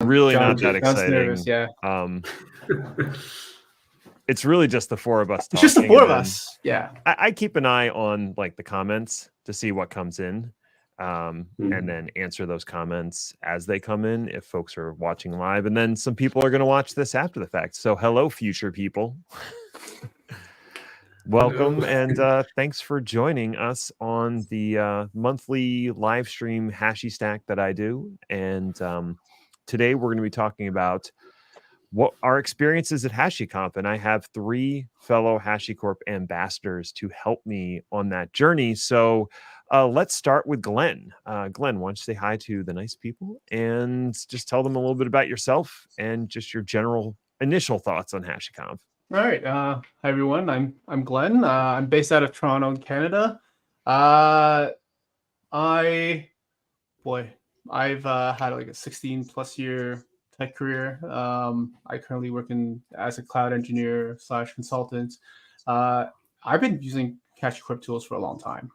really John, not that John's exciting. nervous, yeah. It's really just the four of us talking. It's just the four of us. Yeah. I keep an eye on like the comments to see what comes in, and then answer those comments as they come in if folks are watching live. And then some people are going to watch this after the fact. So hello, future people. Welcome, and thanks for joining us on the monthly live stream HashiStack that I do. And today we're going to be talking about what our experiences at HashiConf, and I have 3 fellow HashiCorp ambassadors to help me on that journey. So let's start with Glenn. Glenn, why don't you say hi to the nice people and just tell them a little bit about yourself and just your general initial thoughts on HashiConf. All right. Hi everyone. I'm Glenn. I'm based out of Toronto, Canada. I've had like a 16+ year tech career. I currently work as a cloud engineer / consultant. I've been using HashiCorp tools for a long time,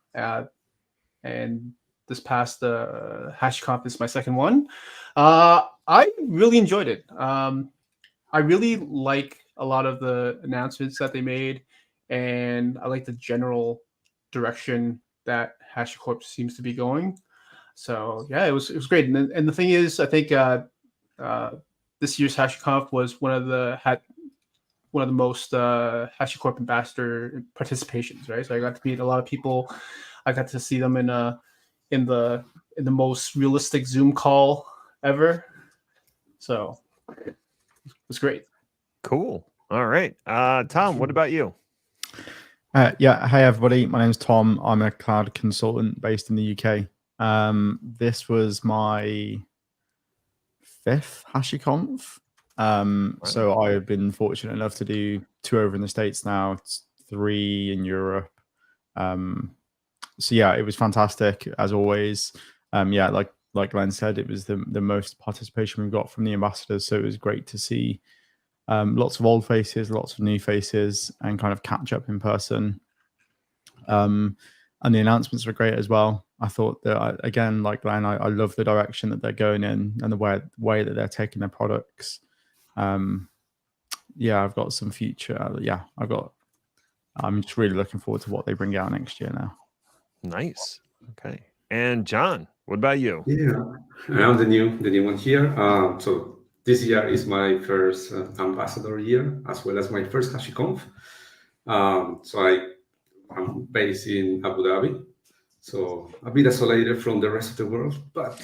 and this past HashiConf is my second one. I really enjoyed it. I really like a lot of the announcements that they made, and I like the general direction that HashiCorp seems to be going. So yeah, it was great. And the thing is, I think this year's HashiConf was one of the most HashiCorp ambassador participations, right? So I got to meet a lot of people. I got to see them in the most realistic Zoom call ever. So it was great. Cool. All right. Tom, what about you? Yeah. Hey, everybody. My name is Tom. I'm a cloud consultant based in the UK. This was my 5th HashiConf. So I've been fortunate enough to do 2 over in the States now. It's 3 in Europe. So yeah, it was fantastic as always. Yeah, like Glenn said, it was the most participation we've got from the ambassadors. So it was great to see lots of old faces, lots of new faces, and kind of catch up in person. And the announcements were great as well. I thought that, again, like Glenn, I love the direction that they're going in and the way that they're taking their products. Yeah, I've got some future. I'm just really looking forward to what they bring out next year now. Nice. Okay. And John, what about you? Yeah, I'm the new one here. So this year is my first ambassador year, as well as my first HashiConf. So I'm based in Abu Dhabi, so a bit isolated from the rest of the world. But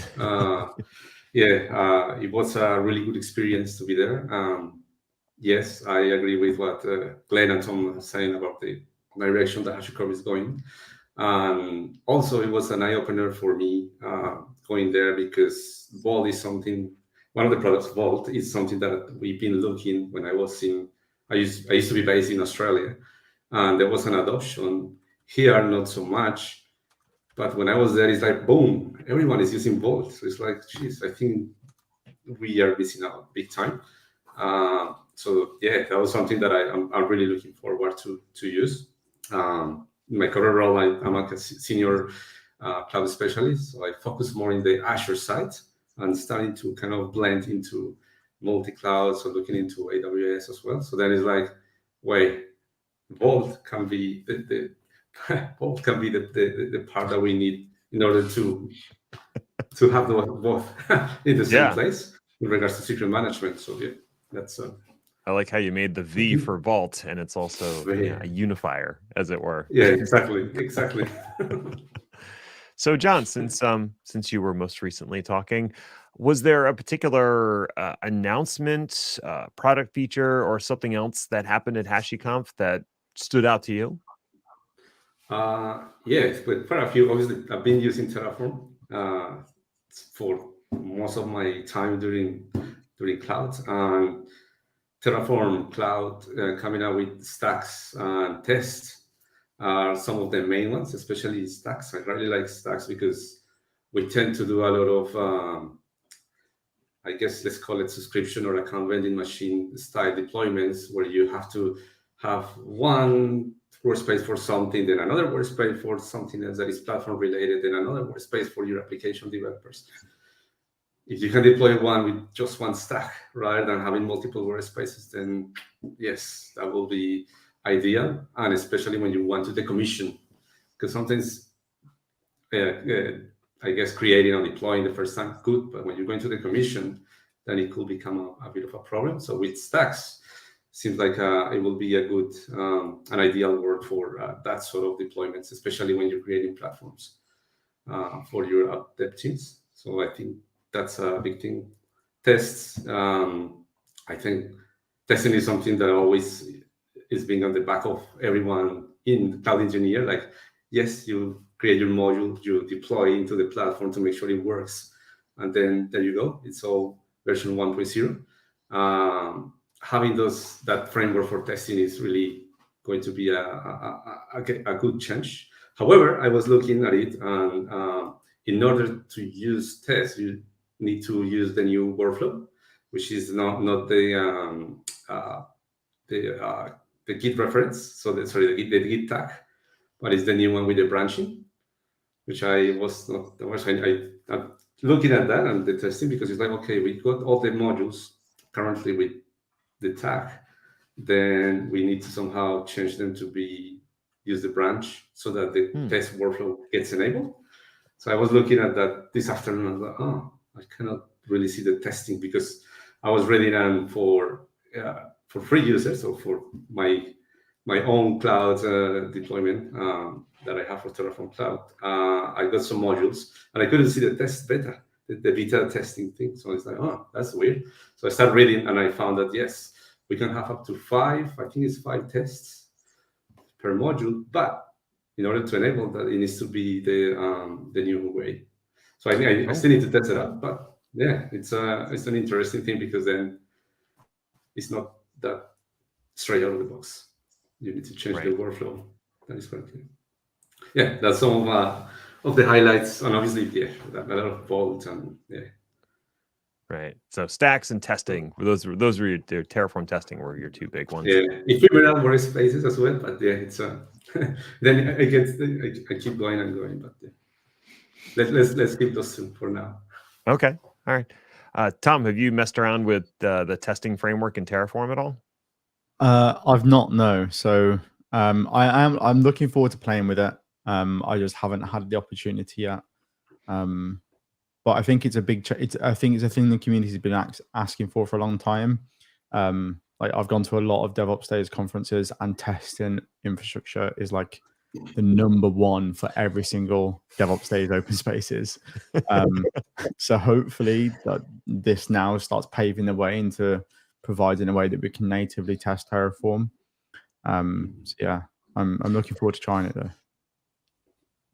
it was a really good experience to be there. Yes, I agree with what Glenn and Tom are saying about the direction that HashiCorp is going. Also, it was an eye-opener for me going there, because Vault is something. One of the products, Vault, is something that we've been looking. When I used to be based in Australia, and there was an adoption here, not so much. But when I was there, it's like boom, everyone is using Vault. So it's like, geez, I think we are missing out big time. So yeah, that was something that I'm really looking forward to use. In my current role, I'm a senior cloud specialist, so I focus more in the Azure side and starting to kind of blend into multi-cloud, so looking into AWS as well. So then it's like, wait, Vault can be the part that we need in order to have both in the same place in regards to secret management. So yeah, that's. I like how you made the V for Vault, and it's also a unifier, as it were. Yeah, exactly. So, John, since you were most recently talking, was there a particular announcement, product feature, or something else that happened at HashiConf that stood out to you? Yes, but quite a few. Obviously, I've been using Terraform for most of my time during cloud. Terraform Cloud coming out with stacks and tests are some of the main ones, especially stacks. I really like stacks because we tend to do a lot of, I guess, let's call it subscription or account vending machine style deployments, where you have to have one workspace for something, then another workspace for something else that is platform related, then another workspace for your application developers. if you can deploy one with just one stack rather than having multiple workspaces, then yes, that will be ideal. And especially when you want to decommission, because sometimes, I guess creating or deploying the first time good, but when you're going to decommission, then it could become a bit of a problem. So with stacks, seems like it will be a good, an ideal word for that sort of deployments, especially when you're creating platforms for your dev teams. So I think that's a big thing. Tests, I think testing is something that always is being on the back of everyone in cloud engineer. Like, yes, you create your module, you deploy into the platform to make sure it works, and then there you go. It's all version 1.0. Having that framework for testing is really going to be a good change. However, I was looking at it, and in order to use tests, you need to use the new workflow, which is not the Git reference. So the Git tag, but it's the new one with the branching, which I was not. I'm looking at that and the testing, because it's like, okay, we got all the modules currently with the tag, then we need to somehow change them to use the branch so that the test workflow gets enabled. So I was looking at that this afternoon. I was like, oh, I cannot really see the testing, because I was ready then for free users, or for my own cloud deployment that I have for Terraform Cloud. I got some modules and I couldn't see the test beta, the beta testing thing. So it's like, oh, that's weird. So I started reading and I found that, yes, we can have up to 5, I think it's 5 tests per module, but in order to enable that, it needs to be the new way. So I think I still need to test it out, but yeah, it's an interesting thing, because then it's not that straight out of the box. You need to change the workflow. That is correct. Yeah, that's some of the highlights, and obviously, yeah, a lot of bolts and yeah. Right. So stacks and testing, those were your Terraform testing were your 2 big ones. Yeah, ephemeral workspaces as well, but yeah, it's then I keep going and going, but yeah. Let's keep those 2 for now. Okay. All right. Tom, have you messed around with the testing framework in Terraform at all? I've not, no. So I'm looking forward to playing with it. I just haven't had the opportunity yet. But I think it's a big. I think it's a thing the community's been asking for a long time. Like, I've gone to a lot of DevOps Days conferences, and testing infrastructure is like the #1 for every single DevOps Days open spaces. So hopefully this now starts paving the way into providing a way that we can natively test Terraform. So yeah, I'm looking forward to trying it though.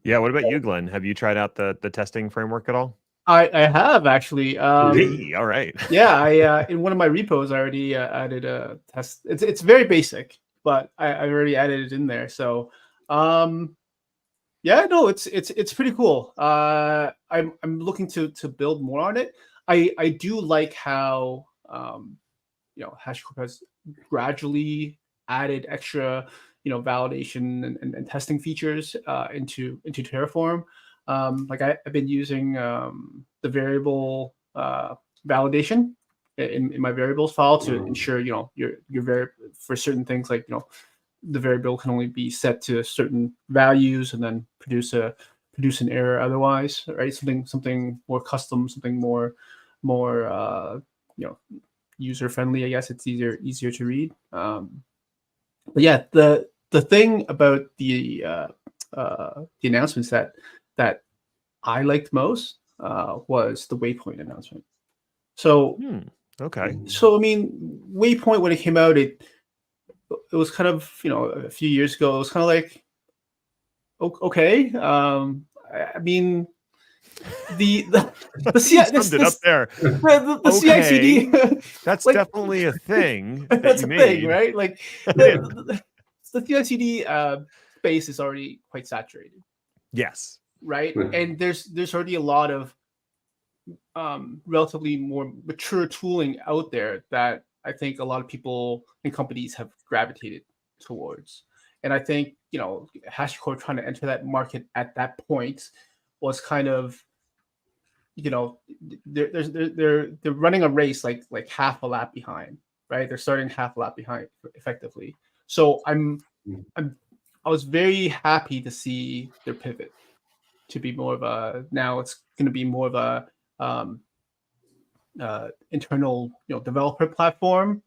Yeah. What about you, Glenn? Have you tried out the testing framework at all? I have actually. Hey, all right. Yeah, I in one of my repos I already added a test. It's very basic, but I already added it in there. So, yeah, no, it's pretty cool. I'm looking to build more on it. I do like how HashiCorp has gradually added extra validation and testing features into Terraform. Like I've been using the variable validation in my variables file to ensure your for certain things, like the variable can only be set to certain values and then produce an error otherwise, right? Something more custom, something more user friendly. I guess it's easier to read. But yeah, the thing about the announcements that I liked most was the waypoint announcement. So okay. So I mean, waypoint, when it came out, it was kind of a few years ago. It was kind of like okay. I mean, the CI/CD. That's like, definitely a thing. That's a thing, right? Like the CI/CD base is already quite saturated. Yes. Right, and there's already a lot of relatively more mature tooling out there that I think a lot of people and companies have gravitated towards. And I think HashiCorp trying to enter that market at that point was kind of they're running a race like half a lap behind, right? They're starting half a lap behind effectively. So I was very happy to see their pivot to be more of a, now it's going to be more of a internal developer platform,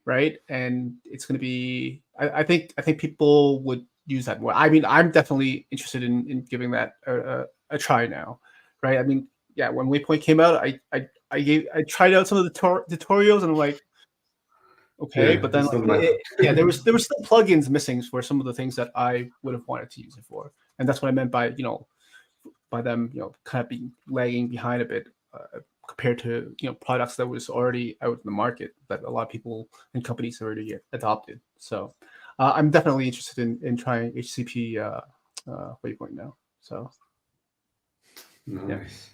right? And it's going to be, I think people would use that more. I mean, I'm definitely interested in giving that a try now, right? I mean, yeah, when Waypoint came out, I tried out some of the tutorials, and I'm like, okay, but then there was still plugins missing for some of the things that I would have wanted to use it for, and that's what I meant by by them kind of being lagging behind a bit compared to products that was already out in the market that a lot of people and companies already adopted. So I'm definitely interested in trying HCP Waypoint now. So nice.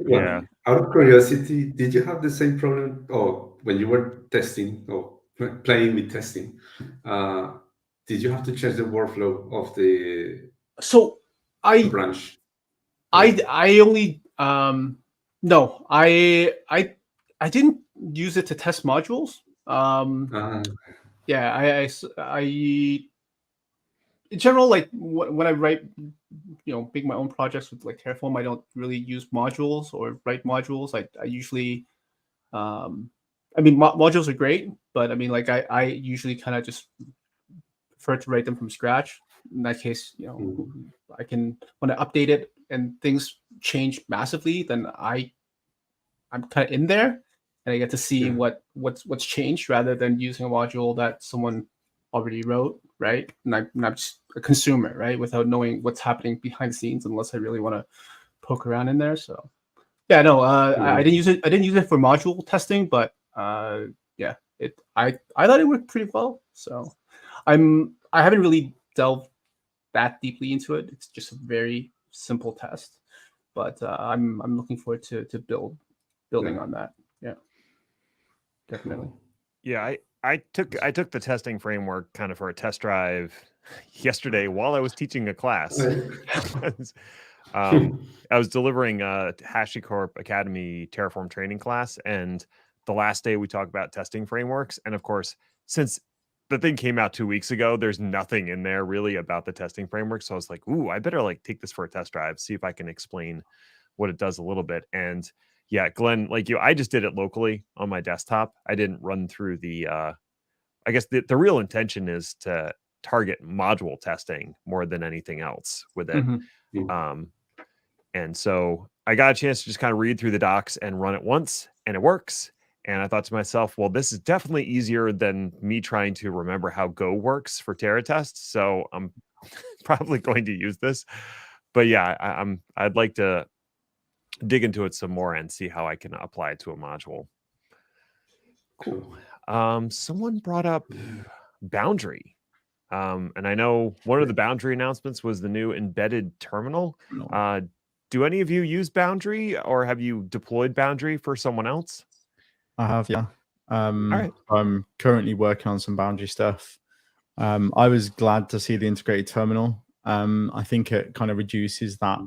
Yeah. Out of curiosity, did you have the same problem when you were testing or playing with testing? Did you have to change the workflow of the branch? I only no, I didn't use it to test modules. Yeah, I in general, like when I write, make my own projects with like Terraform, I don't really use modules or write modules. I usually, I mean, modules are great, but I mean, like I usually kind of just prefer to write them from scratch. In that case, I can, when I update it and things change massively, then I'm kind of in there and I get to see what's changed rather than using a module that someone already wrote, right? And I'm just a consumer, right, without knowing what's happening behind the scenes unless I really want to poke around in there. So yeah, no, I didn't use it. I didn't use it for module testing, but yeah, I thought it worked pretty well. So I haven't really delved that deeply into it. It's just a very simple test, but I'm looking forward to building on that. Yeah, definitely. Yeah, I took the testing framework kind of for a test drive yesterday while I was teaching a class. I was delivering a HashiCorp Academy Terraform training class, and the last day we talked about testing frameworks. And of course, since the thing came out 2 weeks ago, there's nothing in there really about the testing framework. So I was like, ooh, I better like take this for a test drive, see if I can explain what it does a little bit. And yeah, Glenn, like you, I just did it locally on my desktop. I didn't run through the, I guess the real intention is to target module testing more than anything else with it. And so I got a chance to just kind of read through the docs and run it once, and it works. And I thought to myself, well, this is definitely easier than me trying to remember how Go works for Terra tests. So I'm probably going to use this. But yeah, I'd like to dig into it some more and see how I can apply it to a module. Cool. Someone brought up Boundary. And I know one of the Boundary announcements was the new embedded terminal. Do any of you use Boundary, or have you deployed Boundary for someone else? I have, yeah. All right. I'm currently working on some Boundary stuff. I was glad to see the integrated terminal. I think it kind of reduces that.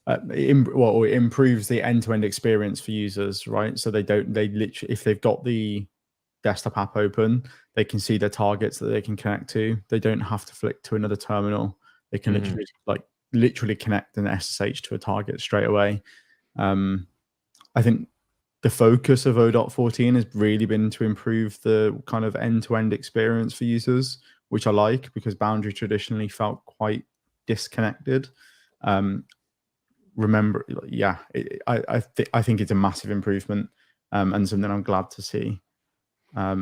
It improves the end-to-end experience for users, right? So they literally, if they've got the desktop app open, they can see their targets that they can connect to. They don't have to flick to another terminal. They can literally connect an SSH to a target straight away. I think the focus of 0.14 has really been to improve the kind of end-to-end experience for users, which I like, because Boundary traditionally felt quite disconnected. Remember, yeah, I think it's a massive improvement, and something I'm glad to see. I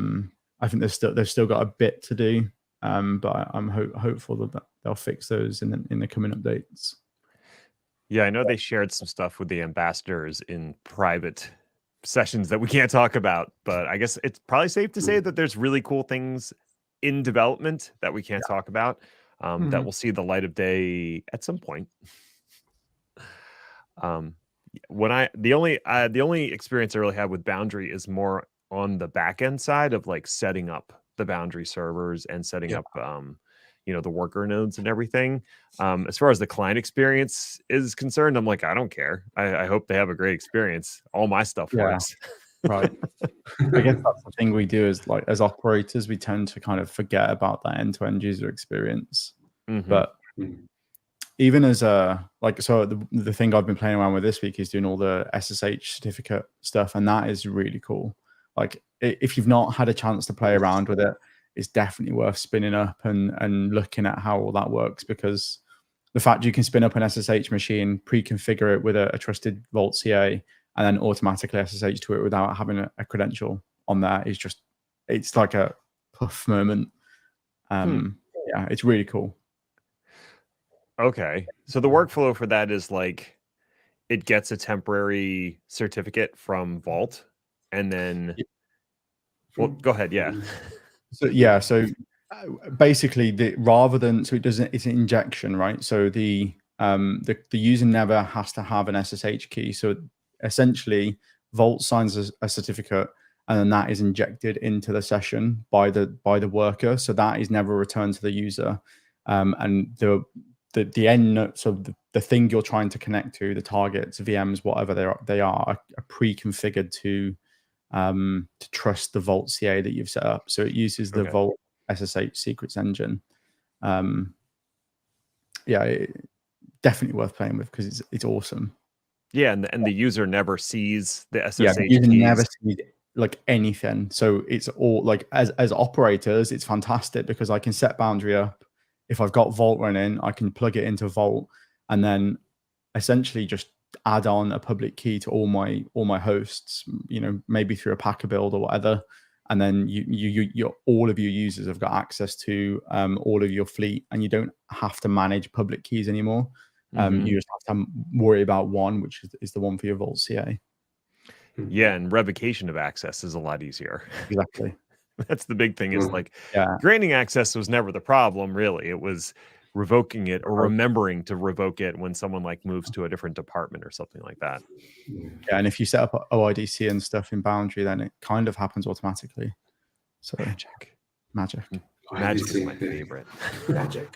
think they've still got a bit to do, but I'm hopeful that they'll fix those in the coming updates. Yeah, I know they shared some stuff with the ambassadors in private sessions that we can't talk about, but I guess it's probably safe to say that there's really cool things in development that we can't talk about, that will see the light of day at some point. The only experience I really have with Boundary is more on the back end side of like setting up the Boundary servers and setting up the worker nodes and everything. As far as the client experience is concerned, I'm like, I don't care. I hope they have a great experience. All my stuff works. Right. I guess that's the thing we do is, like, as operators, we tend to kind of forget about that end-to-end user experience. But even as the thing I've been playing around with this week is doing all the SSH certificate stuff, and that is really cool. Like, if you've not had a chance to play around with it, it's definitely worth spinning up and looking at how all that works, because the fact you can spin up an SSH machine, pre-configure it with a trusted Vault CA, and then automatically SSH to it without having a credential on there is just, it's like a puff moment. Yeah, it's really cool. Okay. So the workflow for that is like, it gets a temporary certificate from Vault, and then, well, go ahead. Yeah. So basically, it's an injection, right? So the user never has to have an SSH key. So essentially, Vault signs a certificate, and then that is injected into the session by the worker. So that is never returned to the user. And the end, so the thing you're trying to connect to, the targets, VMs, whatever they are pre-configured to trust the Vault CA that you've set up. So it uses the Vault SSH secrets engine. Definitely worth playing with, because it's awesome. Yeah, and the user never sees the SSH the user keys. never sees like anything. So it's all like, as operators, it's fantastic, because I can set boundary up. If I've got Vault running, I can plug it into Vault, and then essentially just add on a public key to all my hosts, maybe through a Packer build or whatever, and then all of your users have got access to all of your fleet, and you don't have to manage public keys anymore. You just have to worry about one, which is the one for your Vault CA. Yeah, and revocation of access is a lot easier. Exactly. That's the big thing, is like, granting access was never the problem, really. It was revoking it, or remembering to revoke it when someone like moves to a different department or something like that. Yeah, and if you set up OIDC and stuff in Boundary, then it kind of happens automatically. So magic is my favorite. Magic.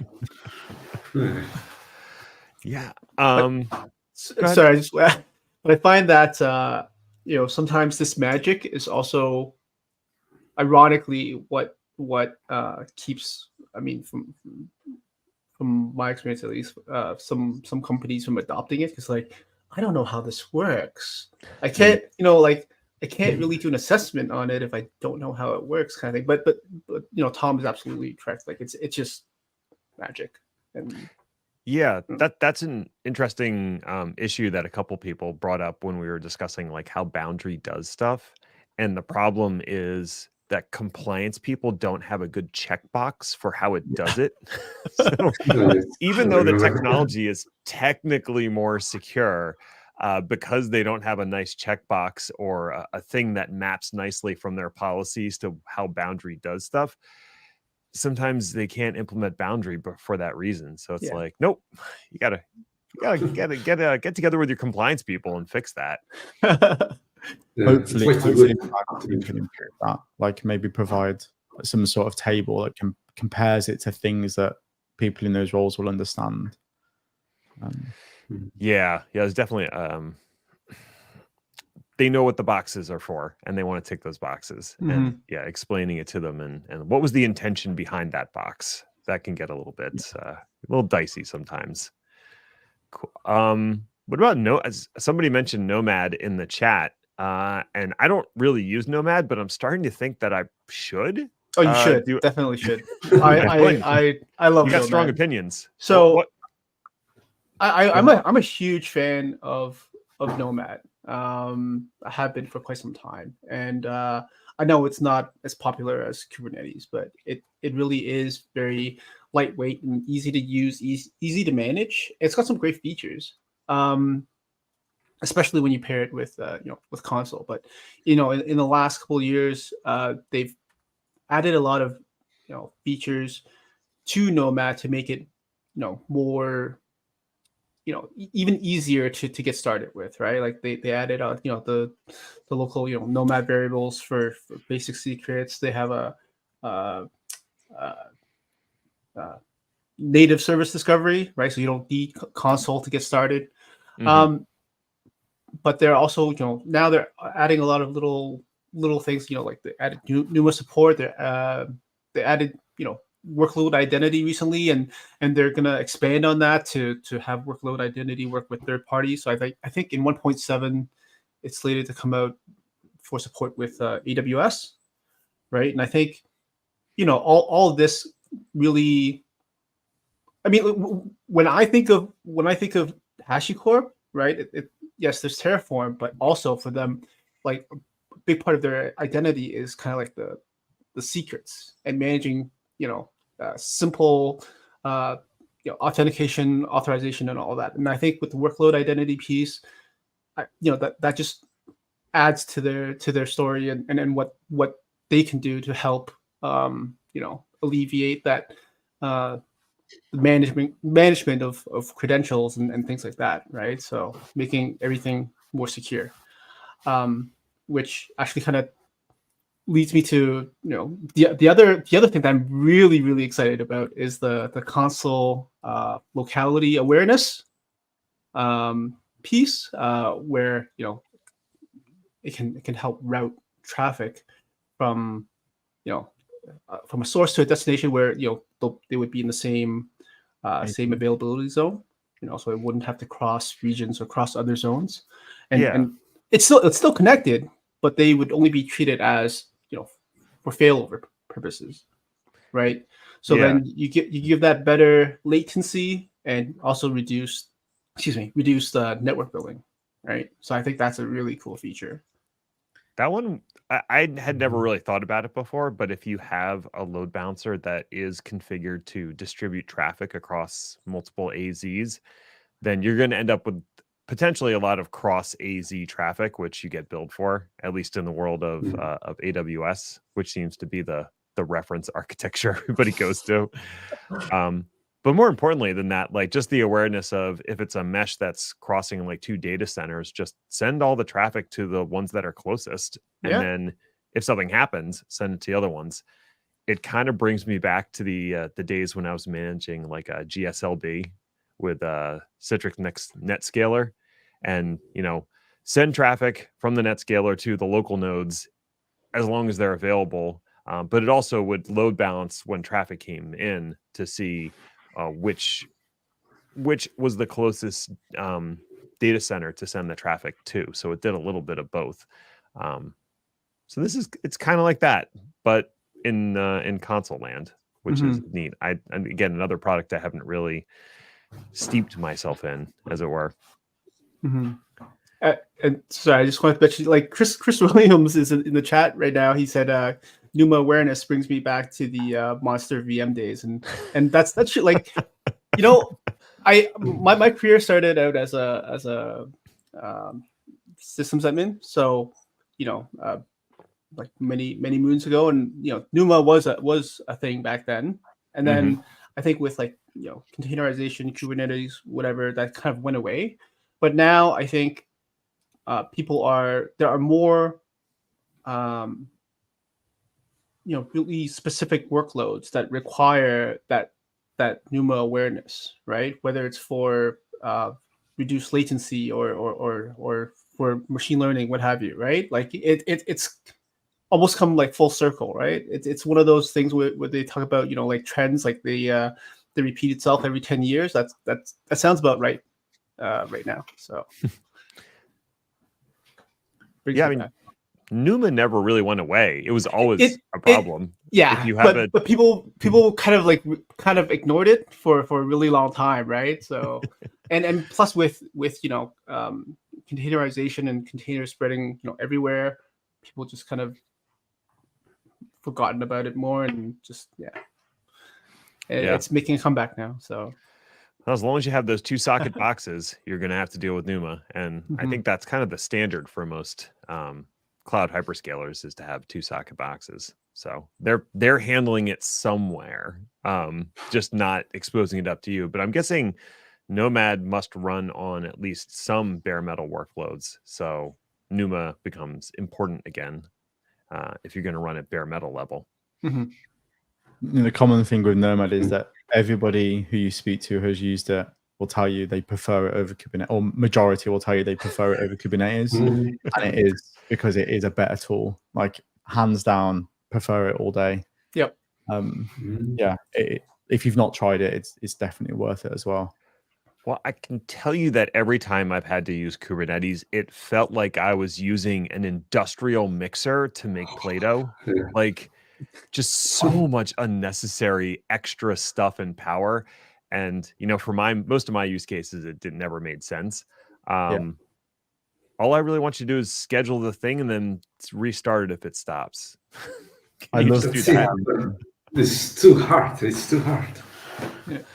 Yeah. Sorry, but I find that sometimes this magic is also, ironically, what keeps, I mean, from my experience at least, some companies from adopting it, because like, I don't know how this works. I can't, I can't really do an assessment on it if I don't know how it works, kind of thing. But Tom is absolutely correct. Like, it's just magic. And yeah, that's an interesting issue that a couple people brought up when we were discussing like how Boundary does stuff. And the problem is that compliance people don't have a good checkbox for how it does it. So even though the technology is technically more secure, because they don't have a nice checkbox or a thing that maps nicely from their policies to how Boundary does stuff, sometimes they can't implement Boundary for that reason. So it's like, nope, you gotta get together with your compliance people and fix that. Hopefully can improve that. Like, maybe provide some sort of table that compares it to things that people in those roles will understand. Yeah, there's definitely they know what the boxes are for, and they want to tick those boxes. And explaining it to them, and what was the intention behind that box, that can get a little bit a little dicey sometimes. Cool. What about as somebody mentioned Nomad in the chat, and I don't really use Nomad, but I'm starting to think that I should. Oh, you should. Definitely should. I love you got Nomad. Strong opinions. So I'm a huge fan of Nomad. I have been for quite some time, and I know it's not as popular as Kubernetes, but it really is very lightweight and easy to use, easy to manage. It's got some great features, especially when you pair it with with console. But in the last couple of years, they've added a lot of features to Nomad to make it more even easier to get started with, right? Like they added the local Nomad variables for basic secrets. They have a native service discovery, right? So you don't need console to get started. Mhm. But they're also, now they're adding a lot of little things, like they added NUMA support. They added, workload identity recently, and they're gonna expand on that to have workload identity work with third parties. So I think in 1.7, it's slated to come out for support with AWS, right? And I think, all of this really, I mean, when I think of HashiCorp, right? Yes, there's Terraform, but also for them, like a big part of their identity is kind of like the secrets and managing, simple, authentication, authorization, and all that. And I think with the workload identity piece, that just adds to their story and what they can do to help, alleviate that. Management of credentials and things like that, right? So making everything more secure, which actually kind of leads me to the other thing that I'm really excited about is the console locality awareness piece, where it can help route traffic from from a source to a destination where they would be in the same availability zone, so it wouldn't have to cross regions or cross other zones, and Yeah. and it's still connected, but they would only be treated as for failover purposes, right? So Yeah. then you give that better latency and also reduce the network billing, right? So I think that's a really cool feature. That one, I had never really thought about it before, but if you have a load balancer that is configured to distribute traffic across multiple AZs, then you're going to end up with potentially a lot of cross AZ traffic, which you get billed for, at least in the world of AWS, which seems to be the reference architecture everybody goes to. But more importantly than that, like just the awareness of if it's a mesh that's crossing like two data centers, just send all the traffic to the ones that are closest. And Yeah. then if something happens, send it to the other ones. It kind of brings me back to the days when I was managing like a GSLB with Citrix NetScaler, and send traffic from the NetScaler to the local nodes as long as they're available. But it also would load balance when traffic came in to see which was the closest data center to send the traffic to. So it did a little bit of both. So it's kind of like that, but in console land, which is neat. And again, another product I haven't really steeped myself in, as it were. And sorry, I just want to mention, like Chris Williams is in the chat right now. He said, "NUMA Awareness brings me back to the Monster VM days," and that's like, my career started out as a systems admin, so like many moons ago, and NUMA was a thing back then, and then I think with like containerization, Kubernetes, whatever, that kind of went away, but now I think there are more really specific workloads that require that NUMA awareness, right? Whether it's for reduced latency or for machine learning, what have you, right? Like it's almost come like full circle, right? It's one of those things where they talk about like trends, like they repeat itself every 10 years. That sounds about right right now. So yeah, I mean, NUMA never really went away. It was always a problem. Yeah, if you have but people kind of ignored it for a really long time, right? So and plus with containerization and container spreading everywhere, people just kind of forgotten about it more, and just it's making a comeback now. So as long as you have those 2 socket boxes, you're going to have to deal with NUMA, and I think that's kind of the standard for most cloud hyperscalers, is to have 2 socket boxes. So they're handling it somewhere, just not exposing it up to you. But I'm guessing Nomad must run on at least some bare metal workloads, so NUMA becomes important again if you're going to run at bare metal level. The common thing with Nomad is that everybody who you speak to who's used it will tell you they prefer it over Kubernetes, or majority will tell you they prefer it over Kubernetes. Mhm. And it is because it is a better tool. Like hands down, prefer it all day. Yep. Yeah, if you've not tried it, it's definitely worth it as well. Well, I can tell you that every time I've had to use Kubernetes, it felt like I was using an industrial mixer to make Play-Doh. Yeah. Like just so much unnecessary extra stuff and power. And for most of my use cases, it never made sense. All I really want you to do is schedule the thing and then restart it if it stops. I love just do See, that. it's too hard. It's too hard.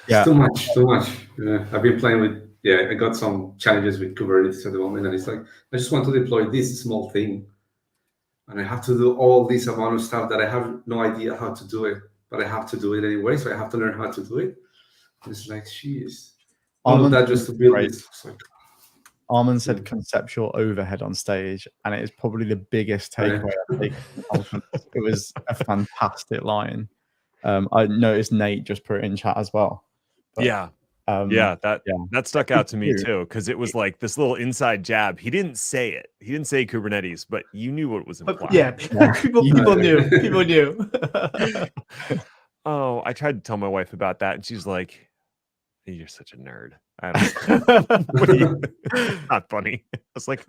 Yeah. It's too much. I've been playing with, I got some challenges with Kubernetes at the moment, and it's like, I just want to deploy this small thing, and I have to do all this amount of stuff that I have no idea how to do it, but I have to do it anyway, so I have to learn how to do it. And it's like, jeez. All of that just to build it. It's like, Armin said conceptual overhead on stage, and it is probably the biggest takeaway I've taken from the conference. It was a fantastic line. I noticed Nate just put it in chat as well. But, that stuck out to me too, because it was like this little inside jab. He didn't say it. He didn't say Kubernetes, but you knew what was implied. People knew. People knew. Oh, I tried to tell my wife about that, and she's like, "You're such a nerd." Not funny. I was like,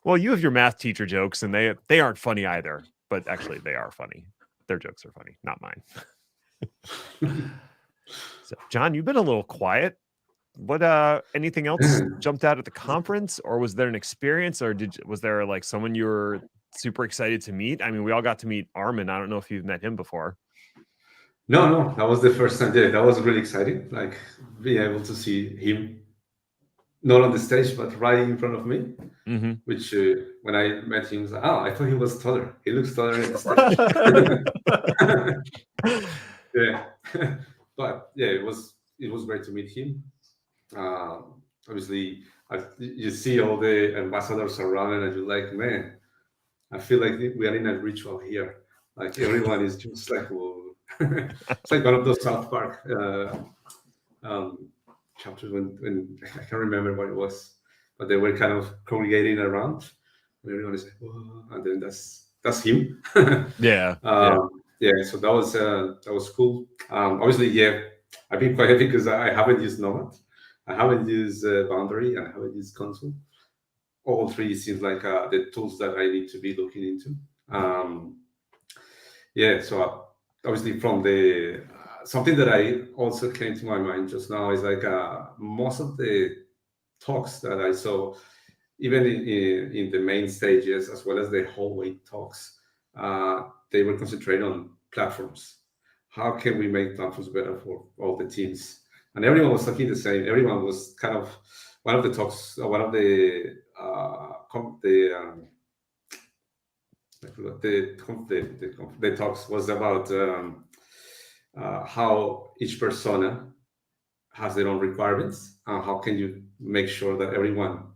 well, you have your math teacher jokes, and they aren't funny either. But actually, they are funny. Their jokes are funny, not mine. So, John, you've been a little quiet. What anything else jumped out at the conference, or was there an experience, or was there like someone you were super excited to meet? I mean, we all got to meet Armin. I don't know if you've met him before. No, that was the first time. Yeah, that was really exciting. Like being able to see him, not on the stage, but right in front of me. Mm-hmm. Which when I met him, I was like, oh, I thought he was taller. He looks taller in the stage. Yeah, but yeah, it was great to meet him. Obviously, you see all the ambassadors around, and you're like, man, I feel like we are in a ritual here. Like everyone is just like, whoa. It's like one of those South Park chapters when I can't remember what it was, but they were kind of congregating around, and everyone is like, whoa, and then that's him. Yeah. So that was cool. Obviously, I've been quite happy because I haven't used Nomad, I haven't used Boundary, and I haven't used Console. All three seems like the tools that I need to be looking into. So obviously from the something that I also came to my mind just now is like most of the talks that I saw, even in the main stages as well as the hallway talks, they were concentrating on platforms. How can we make platforms better for all the teams? And everyone was talking the same. Everyone was kind of one of the talks. One of the talks was about how each persona has their own requirements. How can you make sure that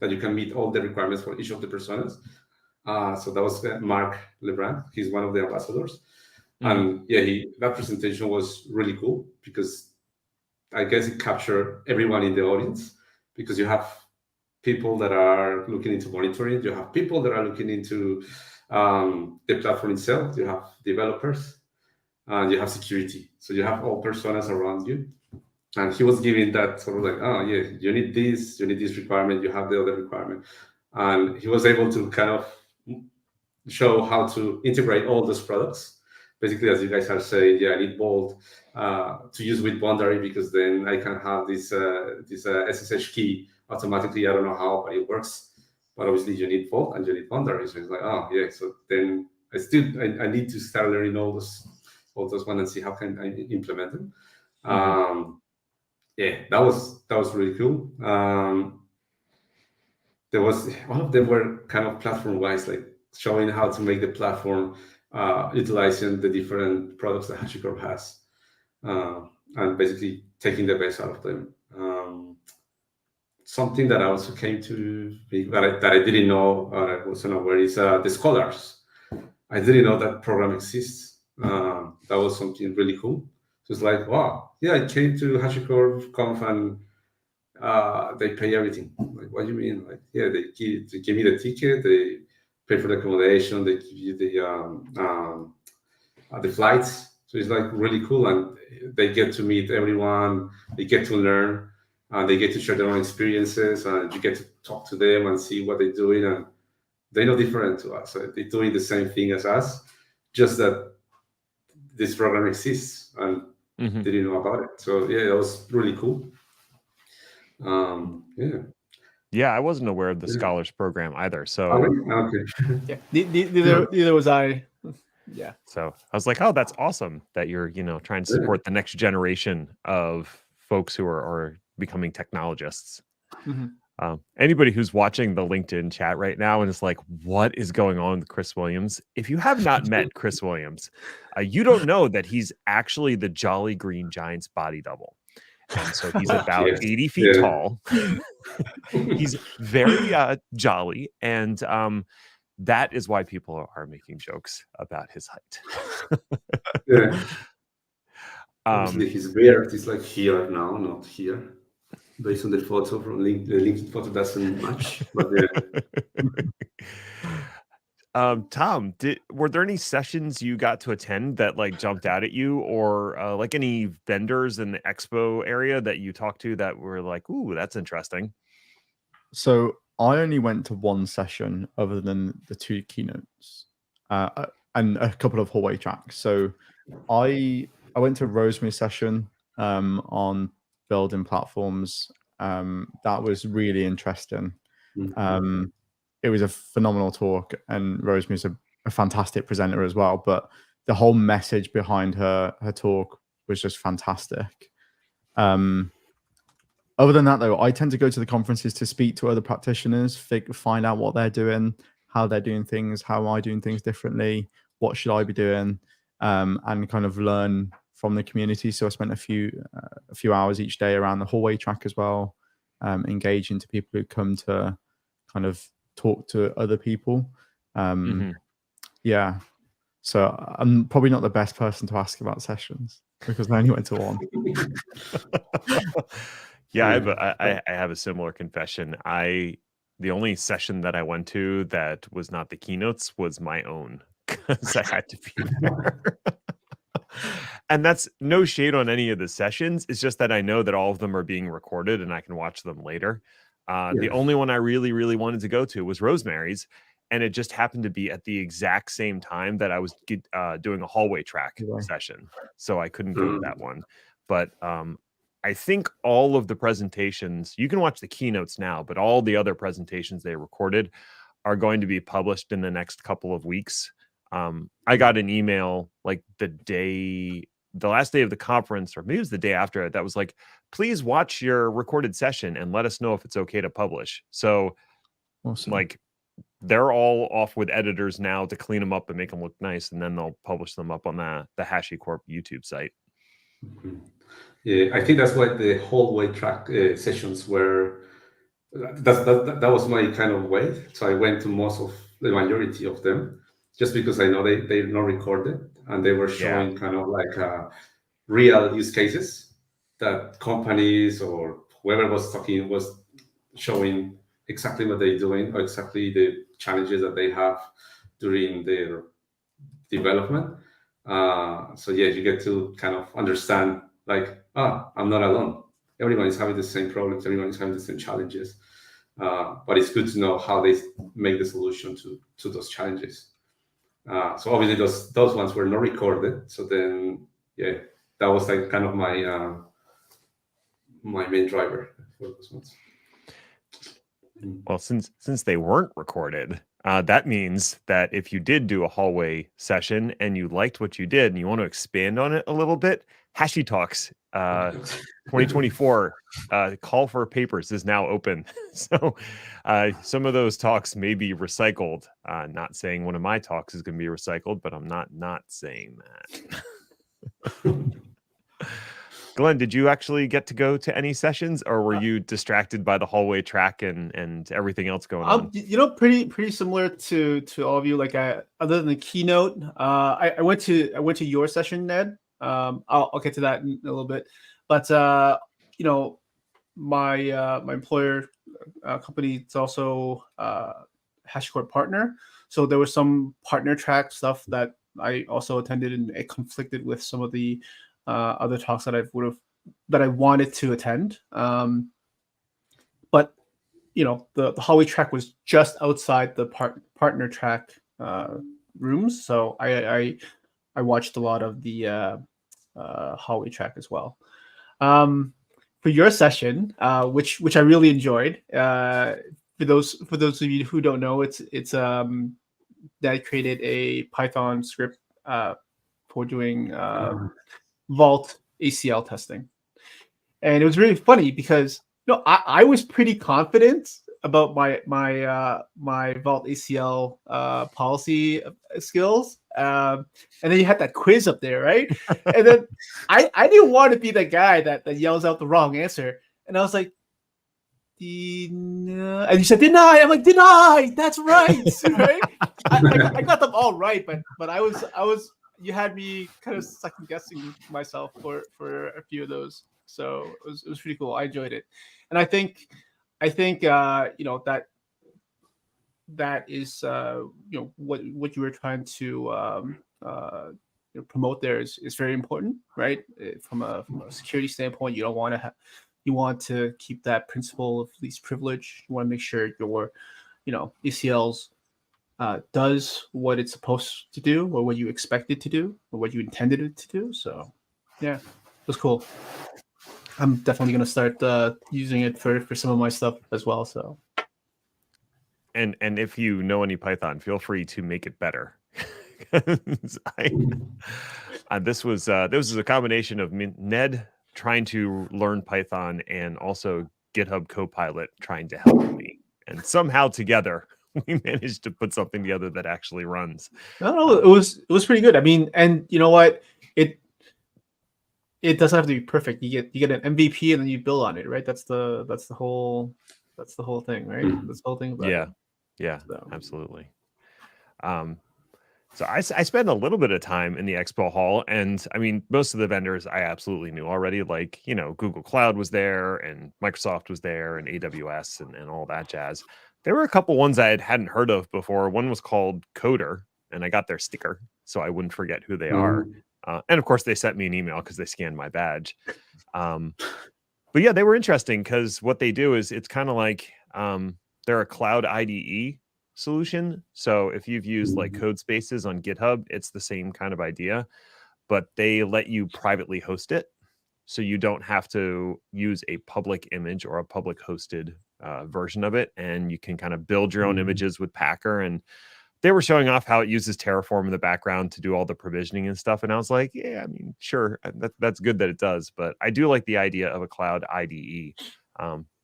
you can meet all the requirements for each of the personas? So that was Mark Lebrun. He's one of the ambassadors. And that presentation was really cool because I guess it captured everyone in the audience, because you have people that are looking into monitoring, you have people that are looking into the platform itself, you have developers, and you have security. So you have all personas around you. And he was giving that sort of like, oh yeah, you need this requirement, you have the other requirement. And he was able to kind of show how to integrate all those products. Basically, as you guys are saying, I need Vault to use with Boundary, because then I can have this SSH key automatically. I don't know how, but it works. But obviously, you need Vault and you need Boundary. So it's like, oh yeah. So then I need to start learning all those ones and see how can I implement them. That was really cool. There was one of them were kind of platform wise, like showing how to make the platform utilizing the different products that HashiCorp has, and basically taking the best out of them. Something that I also came to that I didn't know, I wasn't aware, is the scholars. I didn't know that program exists. That was something really cool. So it's like, wow, yeah, I came to HashiCorp and they pay everything. Like, what do you mean? Like, yeah, they give me the ticket, they pay for the accommodation, they give you the flights. So it's like really cool, and they get to meet everyone, they get to learn, and they get to share their own experiences, and you get to talk to them and see what they're doing, and they're no different to us. They're doing the same thing as us, just that this program exists, and Mhm. they didn't know about it. So yeah, it was really cool. Yeah. Yeah, I wasn't aware of the Yeah. scholars program either. Oh, So, really? Okay. Yeah, neither was I. Yeah. so I was like, oh, that's awesome that you're, trying to Yeah. support the next generation of folks who are becoming technologists. Mhm. Anybody who's watching the LinkedIn chat right now and is like, what is going on with Chris Williams? If you have not met Chris Williams, you don't know that he's actually the Jolly Green Giant's body double. And so he's about Yes. 80 feet Yeah. tall. He's very jolly. And that is why people are making jokes about his height. Yeah. Obviously, his beard is like here now, not here. Based on the photo from the LinkedIn photo doesn't match. But yeah. Tom, were there any sessions you got to attend that like jumped out at you, or like any vendors in the expo area that you talked to that were like, ooh, that's interesting? So I only went to one session other than the 2 keynotes and a couple of hallway tracks. So I went to a Rosemary session on building platforms. That was really interesting. It was a phenomenal talk, and Rosemary's a fantastic presenter as well. But the whole message behind her talk was just fantastic. Other than that, though, I tend to go to the conferences to speak to other practitioners, find out what they're doing, how they're doing things, how am I doing things differently, what should I be doing, and kind of learn from the community. So I spent a few hours each day around the hallway track as well, engaging to people who come to kind of talk to other people. Yeah. So I'm probably not the best person to ask about sessions because I only went to one. Yeah, I have a similar confession. The only session that I went to that was not the keynotes was my own, because I had to be there. And that's no shade on any of the sessions. It's just that I know that all of them are being recorded and I can watch them later. The only one I really, really wanted to go to was Rosemary's. And it just happened to be at the exact same time that I was doing a hallway track session. So I couldn't go to that one. But I think all of the presentations, you can watch the keynotes now, but all the other presentations they recorded are going to be published in the next couple of weeks. I got an email like the last day of the conference, or maybe it was the day after it, that was like, please watch your recorded session and let us know if it's okay to publish. So awesome. Like they're all off with editors now to clean them up and make them look nice, and then they'll publish them up on the HashiCorp YouTube site. Yeah, I think that's why the hallway track sessions were. That was my kind of way. So I went to most of the majority of them, just because I know they're not recorded and they were showing kind of like real use cases that companies or whoever was talking was showing exactly what they're doing or exactly the challenges that they have during their development. So yeah, you get to kind of understand like, I'm not alone. Everyone is having the same problems. Everyone is having the same challenges. But it's good to know how they make the solution to those challenges. So obviously those ones were not recorded. So then, yeah, that was like kind of my my main driver for those ones. Well, since they weren't recorded, that means that if you did do a hallway session and you liked what you did and you want to expand on it a little bit, Hashi Talks 2024 call for papers is now open. So some of those talks may be recycled. Not saying one of my talks is going to be recycled, but I'm not saying that. Glenn, did you actually get to go to any sessions, or were you distracted by the hallway track and everything else going on? Pretty similar to all of you. Like other than the keynote, I went to your session, Ned. I'll get to that in a little bit. But you know, my employer company is also HashiCorp partner, so there was some partner track stuff that I also attended, and it conflicted with some of the other talks that I wanted to attend. But you know, the hallway track was just outside the partner track rooms, so I watched a lot of the hallway track as well. For your session, which I really enjoyed. For those of you who don't know, it's that created a Python script for doing Vault ACL testing, and it was really funny because I was pretty confident about my Vault ACL policy skills, and then you had that quiz up there, right? And then I didn't want to be the guy that yells out the wrong answer, and I was like, deny. And you said deny. I'm like, deny. That's right, right? I got them all right, but I was. You had me kind of second guessing myself for a few of those, so it was pretty cool. I enjoyed it, and I think you know that is what you were trying to promote there is very important, right? From a security standpoint, you don't want to you want to keep that principle of least privilege. You want to make sure your ACLs does what it's supposed to do, or what you expect it to do, or what you intended it to do. So yeah, it was cool. I'm definitely going to start using it for some of my stuff as well. So, and if you know any Python, feel free to make it better. This was a combination of Ned trying to learn Python and also GitHub Copilot trying to help me, and somehow together we managed to put something together that actually runs. No, it was pretty good. I mean, and you know what, it doesn't have to be perfect. You get an MVP and then you build on it, right? That's the whole thing, right? That's the whole thing about it. Yeah, so. Absolutely. So I spent a little bit of time in the expo hall, and I mean, most of the vendors I absolutely knew already. Like, Google Cloud was there, and Microsoft was there, and AWS, and all that jazz. There were a couple ones I hadn't heard of before. One was called Coder, and I got their sticker so I wouldn't forget who they are. And of course, they sent me an email because they scanned my badge. But yeah, they were interesting because what they do is it's kind of like they're a cloud IDE solution. So if you've used like code spaces on GitHub, it's the same kind of idea, but they let you privately host it. So you don't have to use a public image or a public hosted version of it. And you can kind of build your own images with Packer. And they were showing off how it uses Terraform in the background to do all the provisioning and stuff. And I was like, yeah, I mean, sure, that's good that it does. But I do like the idea of a cloud IDE.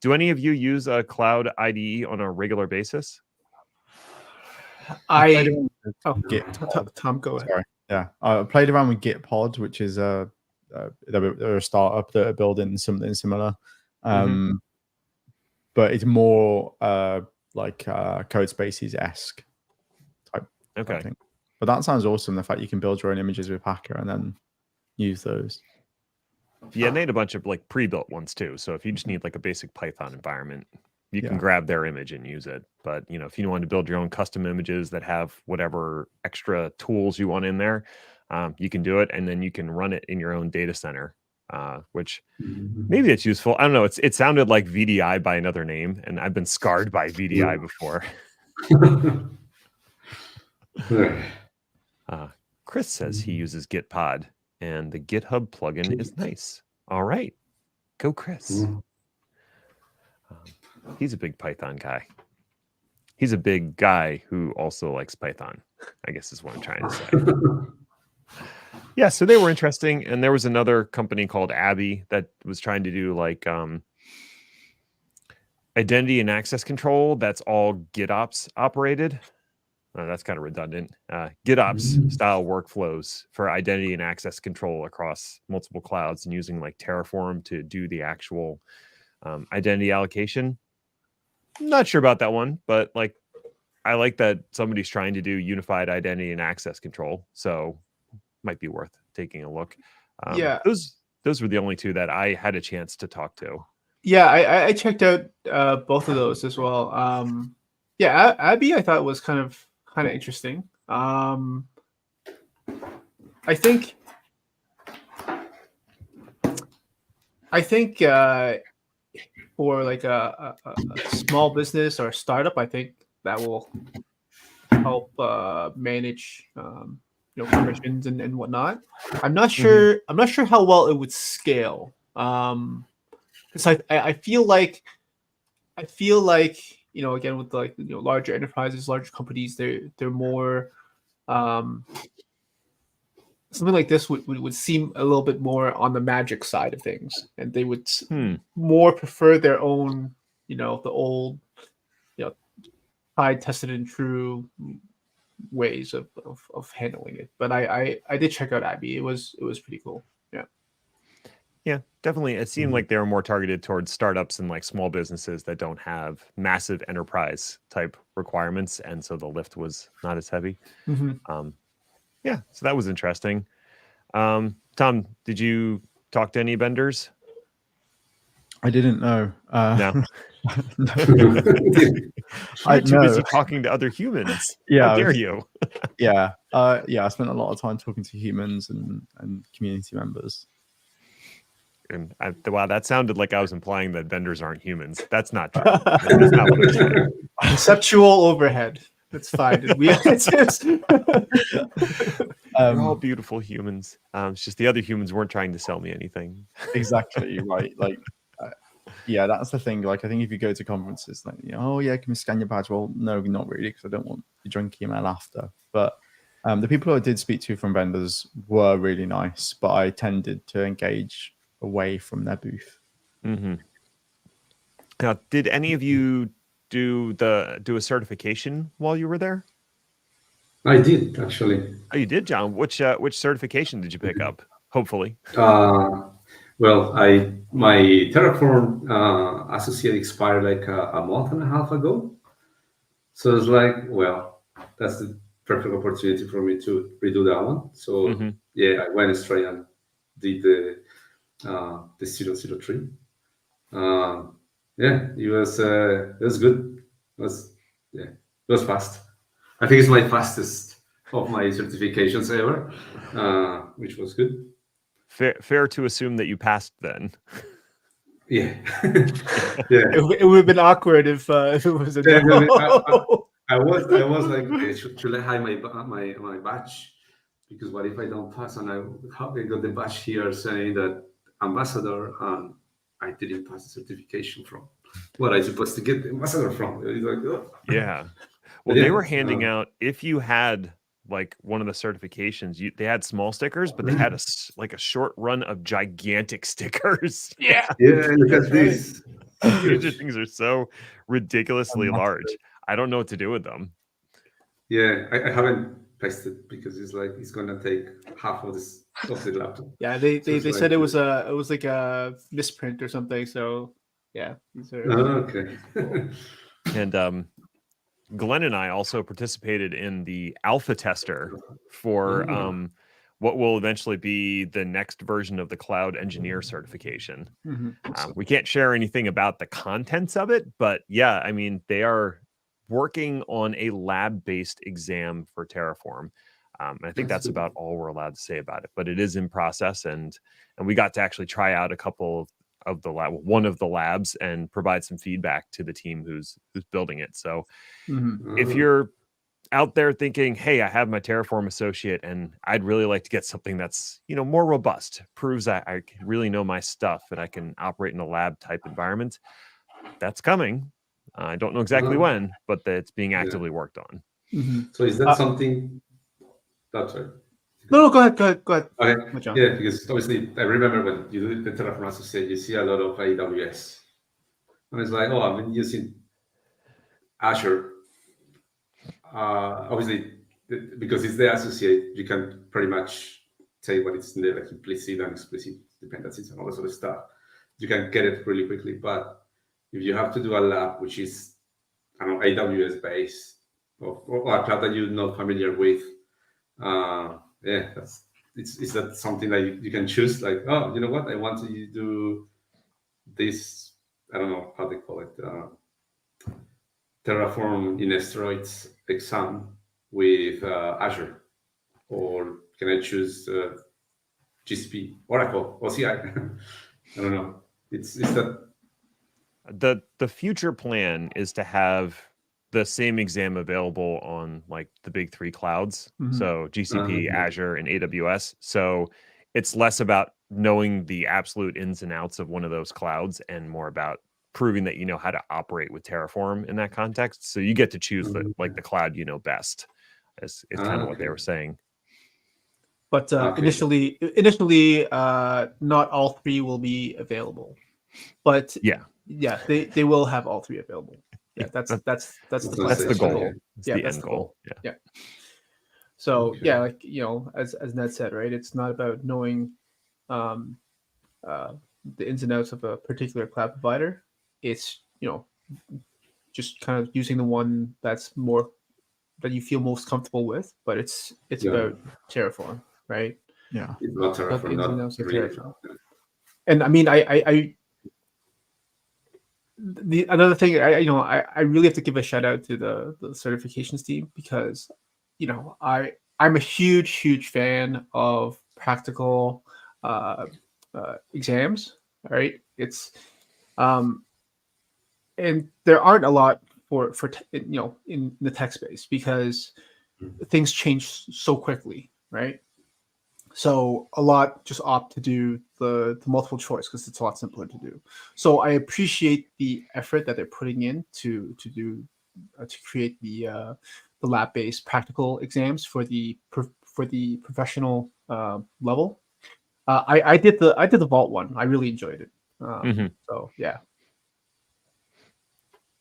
Do any of you use a cloud IDE on a regular basis? Tom, go ahead. Sorry. Yeah, I played around with Gitpod, which is they're a startup that are building something similar, but it's more like Codespaces-esque type. Okay. Thing. But that sounds awesome. The fact you can build your own images with Packer and then use those. Yeah, and they had a bunch of like pre-built ones too. So if you just need like a basic Python environment, you can grab their image and use it. But if you want to build your own custom images that have whatever extra tools you want in there, you can do it, and then you can run it in your own data center, which maybe it's useful. I don't know. It sounded like VDI by another name, and I've been scarred by VDI before. Chris says he uses Gitpod, and the GitHub plugin is nice. All right, go Chris. He's a big Python guy. He's a big guy who also likes Python, I guess is what I'm trying to say. Yeah, so they were interesting. And there was another company called Abby that was trying to do like identity and access control that's all GitOps operated. That's kind of redundant. GitOps style workflows for identity and access control across multiple clouds, and using like Terraform to do the actual identity allocation. Not sure about that one, but like I like that somebody's trying to do unified identity and access control, so might be worth taking a look. Yeah. Those were the only two that I had a chance to talk to. Yeah, I checked out both of those as well. Yeah, Abby I thought was kind of interesting. I think for like a small business or a startup, I think that will help manage permissions and whatnot. I'm not sure. I'm not sure how well it would scale. Because I feel like again with like larger enterprises, larger companies, they're more something like this would seem a little bit more on the magic side of things, and they would more prefer their own the old tried, tested, and true ways of handling it. But I did check out Abby. It was pretty cool. Yeah, definitely. It seemed like they were more targeted towards startups and like small businesses that don't have massive enterprise type requirements, and so the lift was not as heavy. Yeah, so that was interesting. Tom, did you talk to any vendors? I didn't know. No. I'm too busy talking to other humans. Yeah, how dare you? Yeah, I spent a lot of time talking to humans and community members. And wow, that sounded like I was implying that vendors aren't humans. That's not true. That's not what it was. Conceptual overhead. That's fine. They're all beautiful humans. It's just the other humans weren't trying to sell me anything. Exactly right. Like, yeah, that's the thing. Like, I think if you go to conferences, like, oh yeah, can we scan your badge? Well, no, not really, because I don't want your drunk email after. But the people I did speak to from vendors were really nice, but I tended to engage away from their booth. Now, did any of you do a certification while you were there? I did, actually. Oh, you did, John. Which certification did you pick up? Hopefully. Well, my Terraform Associate expired like a month and a half ago. So it's like, well, that's the perfect opportunity for me to redo that one. So yeah, I went straight and did the 003. Yeah, it was good. It was fast. I think it's my fastest of my certifications ever, which was good. Fair to assume that you passed then. Yeah. Yeah. It would have been awkward if it was a no. I was like, okay, should I hide my badge? Because what if I don't pass and I got the badge here saying that ambassador and I didn't pass the certification from what I supposed to get the ambassador from? It's like, oh. Yeah. Well, they were handing out, if you had like one of the certifications, they had small stickers, but they had a short run of gigantic stickers. Yeah. Yeah, look at this. These things are so ridiculously large. I don't know what to do with them. Yeah, I haven't tested because it's gonna take half of the laptop. Yeah, they said it was like a misprint or something. So yeah, these are okay. And Glenn and I also participated in the alpha tester for what will eventually be the next version of the cloud engineer certification. We can't share anything about the contents of it, but yeah, I mean, they are working on a lab-based exam for Terraform. I think that's about all we're allowed to say about it, but it is in process, and we got to actually try out a couple of one of the labs and provide some feedback to the team who's building it. So if you're out there thinking, hey, I have my Terraform Associate and I'd really like to get something that's more robust, proves I really know my stuff and I can operate in a lab type environment, that's coming. I don't know exactly when, but it's being actively worked on. So is that something that's right? No, go ahead. Okay. Yeah, because obviously I remember when you do the Terraform Associate, you see a lot of AWS. And it's like, I've been using Azure. Obviously, because it's the associate, you can pretty much say what it's in there, like implicit and explicit dependencies and all that sort of stuff. You can get it really quickly. But if you have to do a lab, which is, AWS based, or a cloud that you're not familiar with, yeah, is that something that you can choose? Like, oh, you know what? I want to do this. I don't know how they call it. Terraform in asteroids exam with Azure, or can I choose GCP, Oracle, OCI? I don't know. It's that The future plan is to have the same exam available on like the big three clouds, so GCP, Azure, and AWS. So it's less about knowing the absolute ins and outs of one of those clouds and more about proving that you know how to operate with Terraform in that context. So you get to choose the cloud you know best. Is kind of what they were saying. But initially, not all three will be available. But yeah, they will have all three available. Yeah, that's the plan. That's the goal. Yeah, that's the goal. Yeah. So yeah, like as Ned said, right? It's not about knowing the ins and outs of a particular cloud provider. It's just kind of using the one that's more that you feel most comfortable with. But it's about Terraform, right? Yeah, it's about Terraform, not really. Terraform. And I mean, another thing, I really have to give a shout out to the certifications team, because I'm a huge fan of practical exams. Right? It's and there aren't a lot for in the tech space, because things change so quickly, right? So a lot just opt to do the multiple choice because it's a lot simpler to do. So I appreciate the effort that they're putting in to create the lab-based practical exams for the professional level. I did the Vault one. I really enjoyed it. So yeah.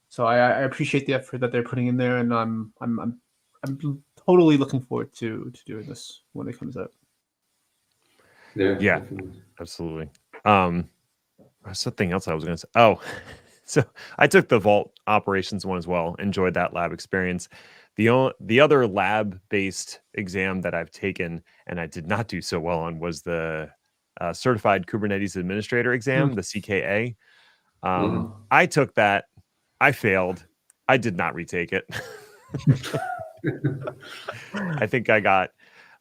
So I appreciate the effort that they're putting in there, and I'm totally looking forward to doing this when it comes out. Yeah, absolutely. Something else I was going to say. Oh, so I took the Vault operations one as well. Enjoyed that lab experience. The other lab-based exam that I've taken and I did not do so well on was the Certified Kubernetes Administrator exam, the CKA. I took that. I failed. I did not retake it. I think I got.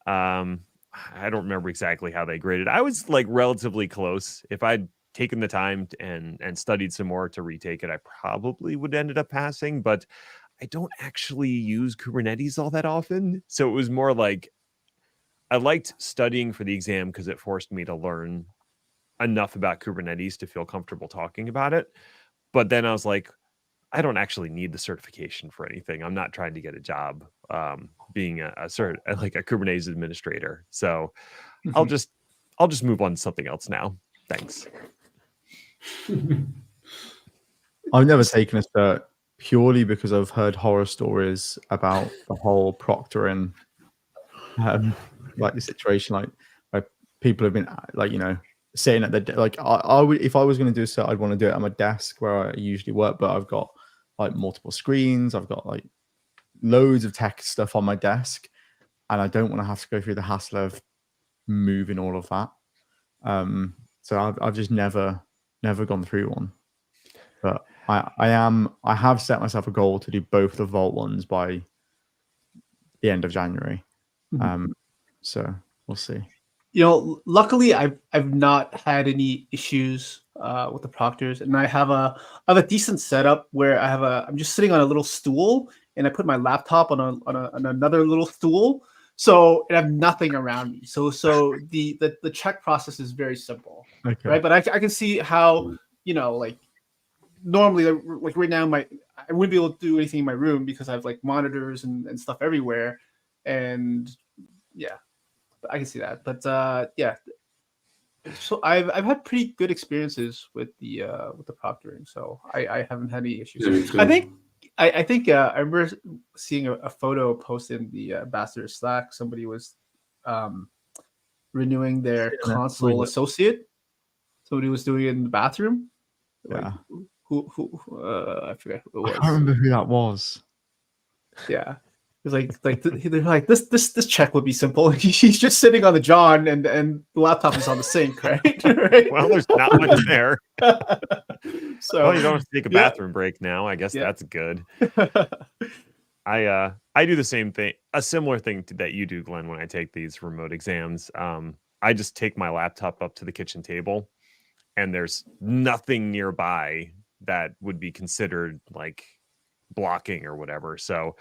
I don't remember exactly how they graded. I was like relatively close. If I'd taken the time and studied some more to retake it, I probably would ended up passing. But I don't actually use Kubernetes all that often, so it was more like I liked studying for the exam because it forced me to learn enough about Kubernetes to feel comfortable talking about it. But then I was like, I don't actually need the certification for anything. I'm not trying to get a job being a Kubernetes administrator. So I'll just move on to something else now. Thanks. I've never taken a cert purely because I've heard horror stories about the whole proctoring, like the situation, like where people have been sitting at the I would, if I was going to do a cert, I'd want to do it at my desk where I usually work, but I've got like multiple screens, I've got like loads of tech stuff on my desk, and I don't want to have to go through the hassle of moving all of that. So I've just never gone through one, but I have set myself a goal to do both the Vault ones by the end of January. So we'll see. Luckily I've not had any issues with the proctors, and I have a decent setup where I'm just sitting on a little stool, and I put my laptop on another little stool, so I have nothing around me. So the check process is very simple, right? But I can see how like normally, like right now, I wouldn't be able to do anything in my room because I have like monitors and stuff everywhere, and yeah. I can see that, but yeah. So I've had pretty good experiences with the proctoring, so I haven't had any issues. I think I remember seeing a photo posted in the Ambassador Slack. Somebody was renewing their console associate. Somebody was doing it in the bathroom. Yeah. Who I forget who it was. I can't remember who that was. Yeah. He's they're like this check would be simple. He's just sitting on the John and the laptop is on the sink, right? Right? Well, there's not much there. So Well, you don't have to take a bathroom break now. I guess that's good. I do the same thing, a similar thing that you do, Glenn, when I take these remote exams. I just take my laptop up to the kitchen table, and there's nothing nearby that would be considered like blocking or whatever. So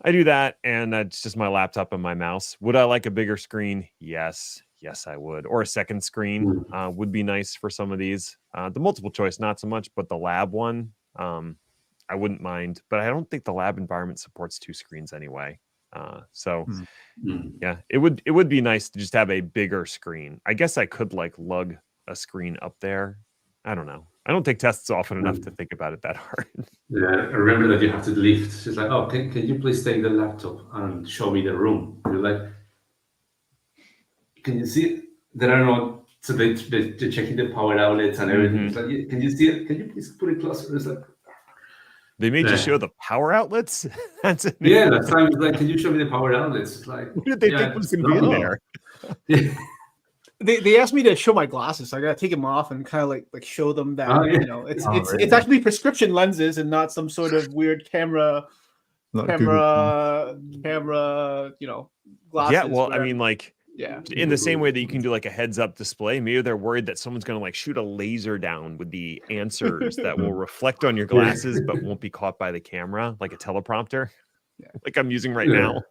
I do that, and it's just my laptop and my mouse. Would I like a bigger screen? Yes, I would. Or a second screen would be nice for some of these. The multiple choice, not so much, but the lab one, I wouldn't mind. But I don't think the lab environment supports 2 screens anyway. Yeah, it would be nice to just have a bigger screen. I guess I could like lug a screen up there. I don't know. I don't take tests often enough to think about it that hard. Yeah, I remember that you have to lift. She's like, "Oh, can you please take the laptop and show me the room?" You're like, "Can you see it? There are no." So they're checking the power outlets and everything. It's like, "Can you see it? Can you please put it closer?" It's like, they made you show the power outlets. That's last time it's like, "Can you show me the power outlets?" It's like, what did they think was going to be in there? They asked me to show my glasses, so I gotta take them off and kind of like show them that it's actually prescription lenses and not some sort of weird camera glasses. Yeah, well, I mean, like, in the same way that you can do like a heads-up display, maybe they're worried that someone's going to like shoot a laser down with the answers that will reflect on your glasses but won't be caught by the camera, like a teleprompter, like I'm using right now.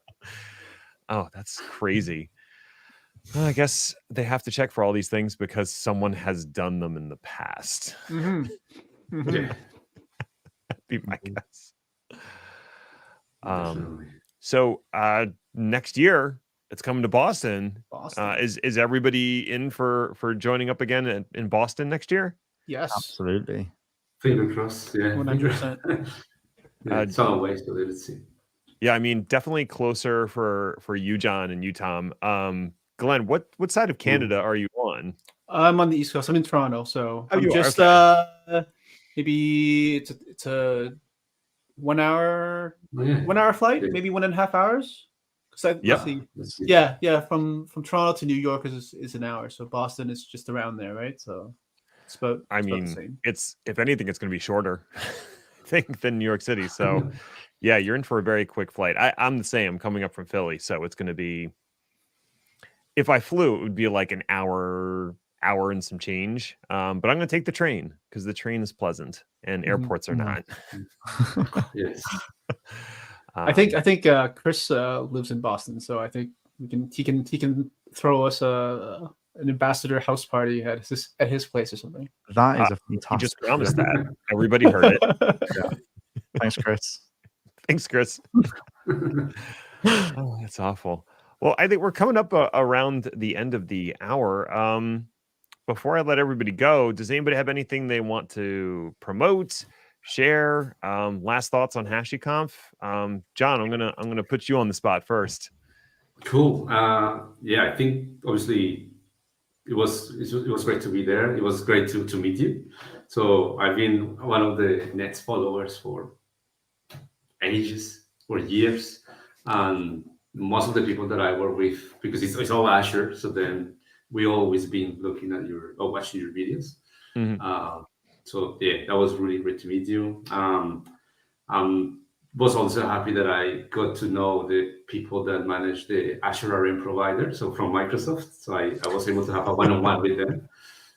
Oh, that's crazy. Well, I guess they have to check for all these things because someone has done them in the past. That'd be my guess. So next year it's coming to Boston. Is everybody in for joining up again in Boston next year? Yes, absolutely. Finger crossed. Yeah, 100%. It's on way, so let's see. Yeah, I mean, definitely closer for you, John, and you, Tom. Glenn, what side of Canada are you on? I'm on the East Coast. I'm in Toronto, so I'm just maybe it's a 1 hour 1 hour flight, maybe 1.5 hours. From Toronto to New York is an hour, so Boston is just around there, right? So it's about the same. It's if anything, it's going to be shorter, I think, than New York City. So yeah, you're in for a very quick flight. I'm the same. I'm coming up from Philly, so it's going to be. If I flew, it would be like an hour and some change. But I'm going to take the train because the train is pleasant and airports are not. Yes. I think Chris lives in Boston, so I think he can throw us an ambassador house party at his place or something. That is a fantastic. He just promised that. Everybody heard it. Thanks, Chris. Thanks, Chris. Oh, that's awful. Well, I think we're coming up around the end of the hour. Before I let everybody go, does anybody have anything they want to promote, share? Last thoughts on HashiConf? John, I'm gonna put you on the spot first. Cool. I think obviously it was great to be there. It was great to meet you. So I've been one of the Nets followers for ages, for years, and most of the people that I work with, because it's all Azure, so then we always been looking at watching your videos. So yeah, that was really great to meet you. Was also happy that I got to know the people that manage the Azure RM provider, so from Microsoft. So I was able to have a one-on-one with them.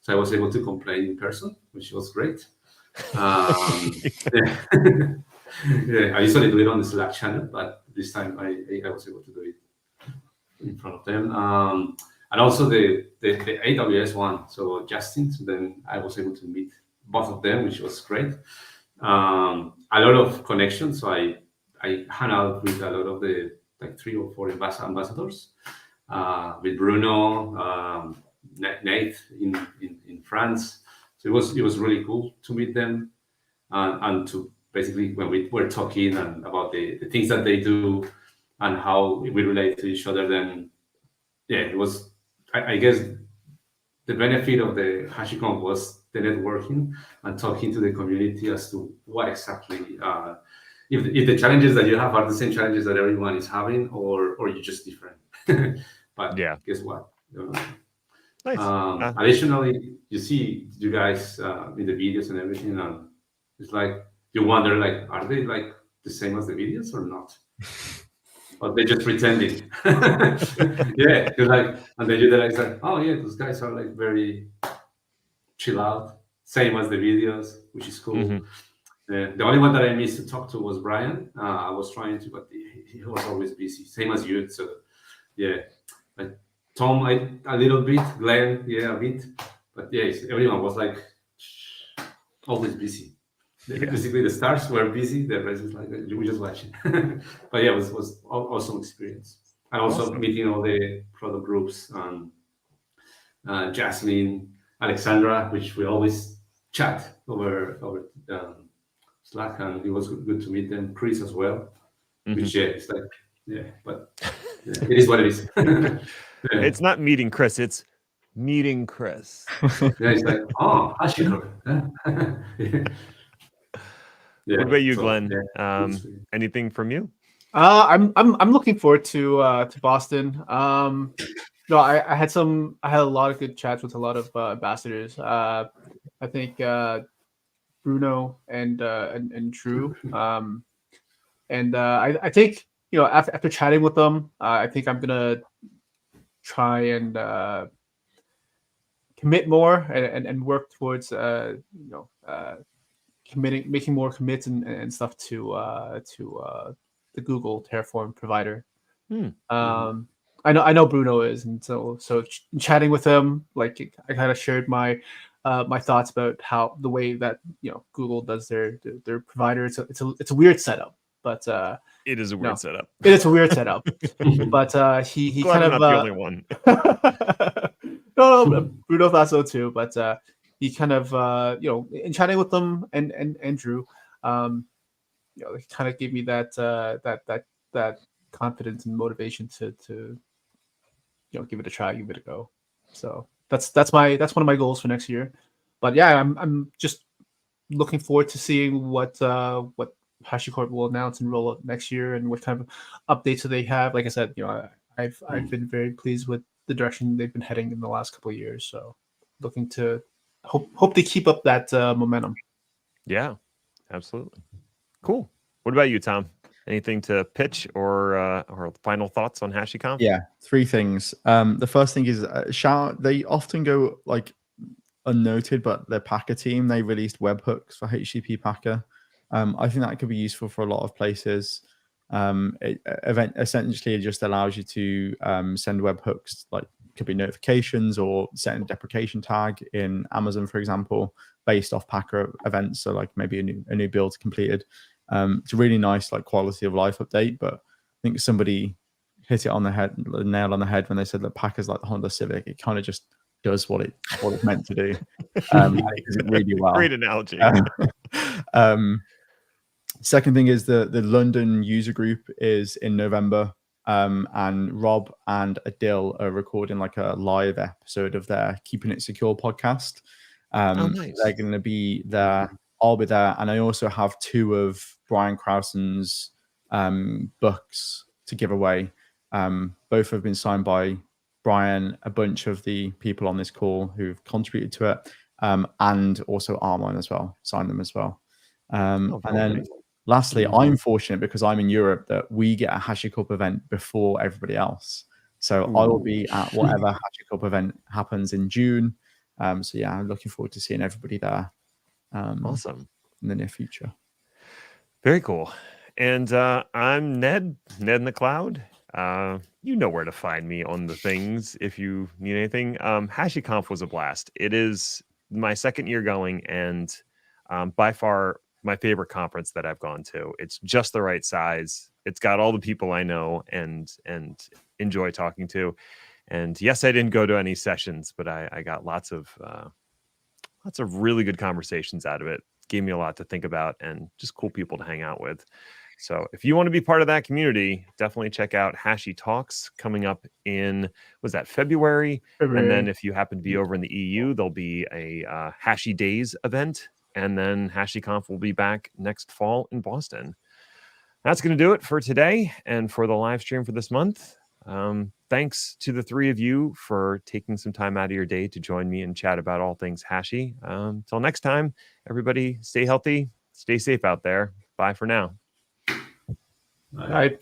So I was able to complain in person, which was great. I usually do it on the Slack channel, but this time I was able to do it in front of them. And also the AWS one, so Justin. So then I was able to meet both of them, which was great. A lot of connections. So I hung out with a lot of the 3 or 4 ambassadors, with Bruno, Nate in France. So it was really cool to meet them, and to basically when we were talking and about the things that they do and how we relate to each other. Then it was. I guess the benefit of the HashiConf was the networking and talking to the community as to what exactly if the challenges that you have are the same challenges that everyone is having, or you're just different. But Yeah. guess what? Nice. Additionally, you see you guys in the videos and everything, and it's like you wonder, like, are they like the same as the videos or not? But they're just pretending. Yeah, you're like, and then you're like, oh yeah, those guys are like very chill out, same as the videos, which is cool. Mhm. The only one that I missed to talk to was Brian. I was trying to, but he was always busy, same as you. So yeah, but Tom, a little bit, Glenn, yeah, a bit, but yeah, everyone was like always busy. Yeah. Basically, the stars were busy. The rest is like we just watching. But yeah, it was awesome experience, and also Awesome. meeting all the product groups and Jasmine, Alexandra, which we always chat over Slack, and it was good to meet them. Chris as well, which yeah, it's like but yeah, it is what it is. Yeah. It's not meeting Chris, it's meeting Chris. Yeah, it's like, oh, HashiCorp. Yeah. What about you, So, Glenn? yeah, Anything from you? I'm looking forward to Boston. No, I had a lot of good chats with a lot of ambassadors. I think Bruno and Drew. And I think, you know, after chatting with them, I think I'm gonna try and commit more and work towards making more commits and stuff to the Google Terraform provider. I know Bruno is, and so chatting with him, like I kind of shared my thoughts about how the way that Google does their provider. It's a weird setup, but it is a weird setup. It is a weird setup, but he Glad kind I'm of not the only one. no, Bruno thought so too, but he kind of in chatting with them and Drew, it kind of gave me that confidence and motivation to give it a try, give it a go. So that's one of my goals for next year. But yeah, I'm just looking forward to seeing what HashiCorp will announce and roll out next year, and what kind of updates they have. Like I said, I've been very pleased with the direction they've been heading in the last couple of years. So looking to hope they keep up that momentum. Yeah, absolutely. Cool. What about you, Tom? Anything to pitch or final thoughts on HashiConf? Yeah, 3 things. The first thing is they often go like unnoted, but their Packer team, they released webhooks for HTTP Packer. I think that could be useful for a lot of places. Essentially, it just allows you to send webhooks, like could be notifications or set a deprecation tag in Amazon, for example, based off Packer events. So like maybe a new build completed. It's a really nice like quality of life update, but I think somebody hit it on the nail on the head when they said that Packer's like the Honda Civic. It kind of just does what it's meant to do. It does it really well. Great analogy. Second thing is the London user group is in November, and Rob and Adil are recording like a live episode of their Keeping It Secure podcast. Nice. They're going to be there. I'll be there, and I also have 2 of Brian Krausen's books to give away. Both have been signed by Brian, a bunch of the people on this call who've contributed to it, and also Armon as well, signed them as well. And then lastly, I'm fortunate because I'm in Europe that we get a HashiCorp event before everybody else. So I will be at whatever HashiCorp event happens in June. So yeah, I'm looking forward to seeing everybody there. Awesome. In the near future. Very cool. And I'm Ned in the cloud. You know where to find me on the things if you need anything. HashiConf was a blast. It is my 2nd year going, and by far my favorite conference that I've gone to. It's just the right size. It's got all the people I know and enjoy talking to. And yes, I didn't go to any sessions, but I got lots of really good conversations out of it. Gave me a lot to think about and just cool people to hang out with. So if you want to be part of that community, definitely check out Hashi Talks coming up in, was that February? And then if you happen to be over in the EU, there'll be a Hashi Days event. And then HashiConf will be back next fall in Boston. That's going to do it for today and for the live stream for this month. Thanks to the three of you for taking some time out of your day to join me and chat about all things Hashi. Till next time, everybody stay healthy, stay safe out there. Bye for now. I